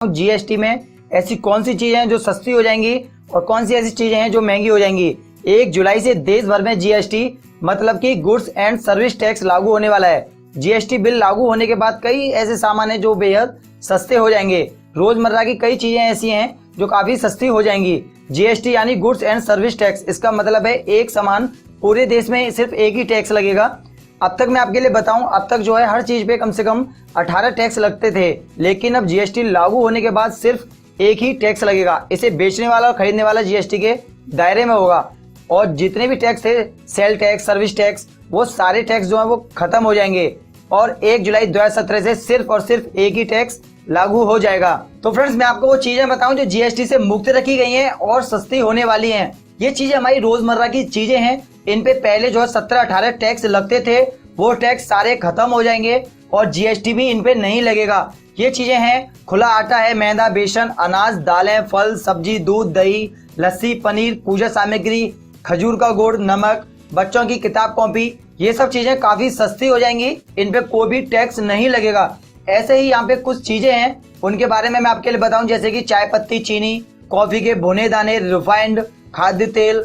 GST में ऐसी कौन सी चीजें हैं जो सस्ती हो जाएंगी और कौन सी ऐसी चीजें हैं जो महंगी हो जाएंगी। 1 जुलाई से देश भर में जीएसटी मतलब कि गुड्स एंड सर्विस टैक्स लागू होने वाला है। जीएसटी बिल लागू होने के बाद कई ऐसे सामान हैं जो बेहद सस्ते हो जाएंगे। रोजमर्रा की कई चीजें ऐसी हैं जो काफी सस्ती हो जाएंगी। जीएसटी यानी गुड्स एंड सर्विस टैक्स, इसका मतलब है एक सामान पूरे देश में सिर्फ एक ही टैक्स लगेगा। अब तक मैं आपके लिए बताऊं, अब तक जो है हर चीज पे कम से कम 18 टैक्स लगते थे, लेकिन अब जीएसटी लागू होने के बाद सिर्फ एक ही टैक्स लगेगा। इसे बेचने वाला और खरीदने वाला जीएसटी के दायरे में होगा और जितने भी टैक्स थे, सेल टैक्स, सर्विस टैक्स, वो सारे टैक्स जो है वो खत्म हो जाएंगे और 1 जुलाई 2017 से सिर्फ और सिर्फ एक ही टैक्स लागू हो जाएगा। तो फ्रेंड्स, मैं आपको वो चीजें बताऊं जो जीएसटी से मुक्त रखी गई हैं और सस्ती होने वाली हैं। ये चीजें हमारी रोजमर्रा की चीजें हैं। इन पे पहले जो है 17-18 टैक्स लगते थे, वो टैक्स सारे खत्म हो जाएंगे और जीएसटी भी इन पे नहीं लगेगा। ये चीजें हैं खुला आटा है, मैदा, बेसन, अनाज, दालें, फल, सब्जी, दूध, दही, लस्सी, पनीर, पूजा सामग्री, खजूर का गुड़, नमक, बच्चों की किताब कॉपी, ये सब चीजें काफी सस्ती हो जाएंगी। इन पे कोई भी टैक्स नहीं लगेगा। ऐसे ही यहाँ पे कुछ चीजें हैं, उनके बारे में मैं आपके लिए बताऊं, जैसे कि चाय पत्ती, चीनी, कॉफी के भुने दाने, रिफाइंड खाद्य तेल,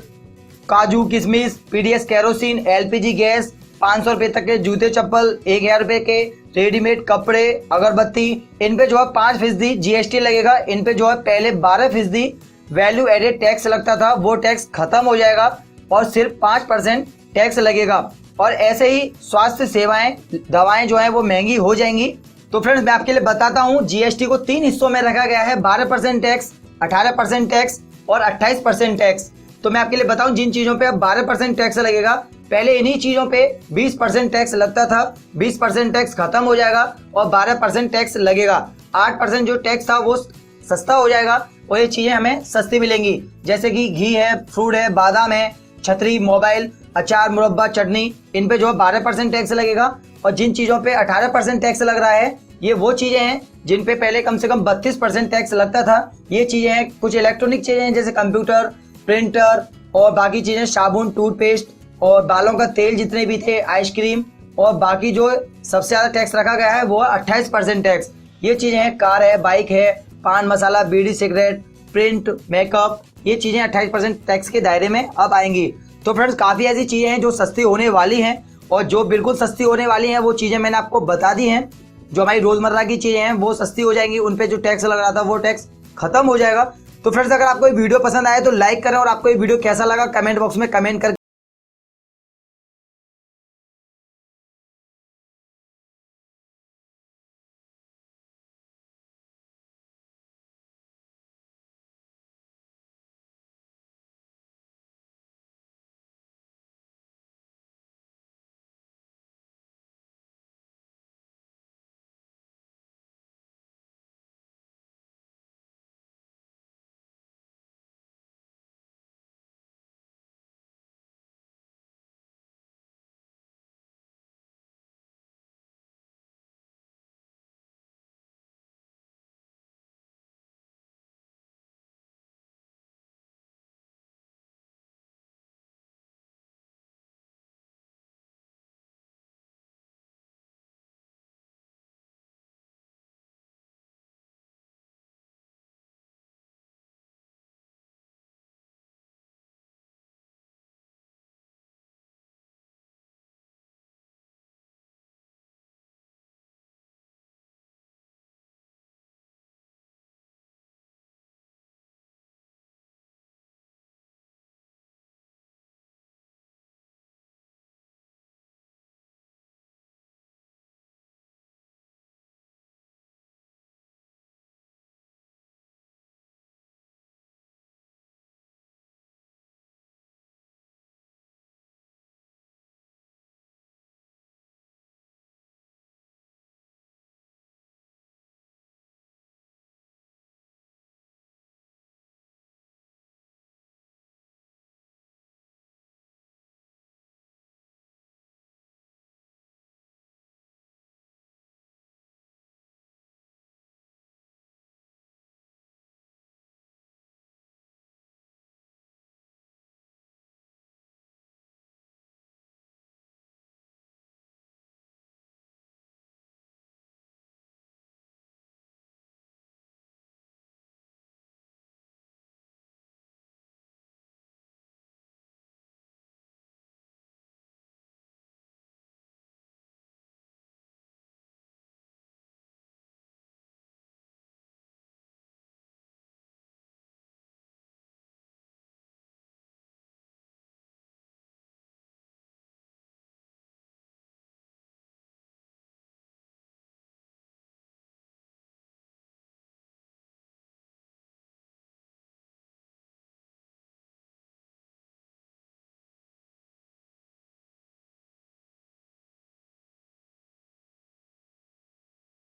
काजू, किशमिश, पीडीएस केरोसिन, एलपीजी गैस, 500 रुपए तक के जूते चप्पल, 1000 रुपए के रेडीमेड कपड़े, अगरबत्ती, इन पे जो है 5% जीएसटी लगेगा। इन पे जो है पहले 12% वैल्यू एडेड टैक्स लगता था, वो टैक्स खत्म हो जाएगा और सिर्फ 5% टैक्स लगेगा। और ऐसे ही स्वास्थ्य सेवाएं, दवाएं जो है वो महंगी हो जाएंगी। तो फ्रेंड्स, मैं आपके लिए बताता हूँ, जीएसटी को 3 हिस्सों में रखा गया है, 12% टैक्स, 18% टैक्स और 28% टैक्स। तो मैं आपके लिए बताऊं, जिन चीजों पे अब 12% टैक्स लगेगा, पहले इन्हीं चीजों पे 20% टैक्स लगता था, 20% टैक्स खत्म हो जाएगा और 12% टैक्स लगेगा। 8% जो टैक्स था वो सस्ता हो जाएगा और ये चीजें हमें सस्ती मिलेंगी, जैसे कि घी है, फ्रूट है, बादाम है, छतरी, मोबाइल, अचार, मुरब्बा, चटनी, इन पे जो है 12% टैक्स लगेगा। और जिन चीजों पे 18% टैक्स लग रहा है, ये वो चीजें हैं जिन पे पहले कम से कम 32% टैक्स लगता था। ये चीजें हैं कुछ इलेक्ट्रॉनिक चीजें हैं, जैसे कंप्यूटर, प्रिंटर और बाकी चीजें, साबुन, टूथपेस्ट और बालों का तेल जितने भी थे, आइसक्रीम, और बाकी जो सबसे ज्यादा टैक्स रखा गया है वो है 28% टैक्स। ये चीजें हैं कार है, बाइक है, पान मसाला, बीड़ी, सिगरेट, प्रिंट, मेकअप, ये चीजें 28% टैक्स के दायरे में अब आएंगी। तो फ्रेंड्स, काफी ऐसी चीजें हैं जो सस्ती होने वाली हैं और जो बिल्कुल सस्ती होने वाली हैं वो चीजें मैंने आपको बता दी हैं। जो हमारी रोजमर्रा की चीजें हैं वो सस्ती हो जाएंगी, उन पे जो टैक्स लग रहा था वो टैक्स खत्म हो जाएगा। तो फ्रेंड्स, अगर आपको ये वीडियो पसंद आए तो लाइक करें और आपको ये वीडियो कैसा लगा कमेंट बॉक्स में कमेंट करके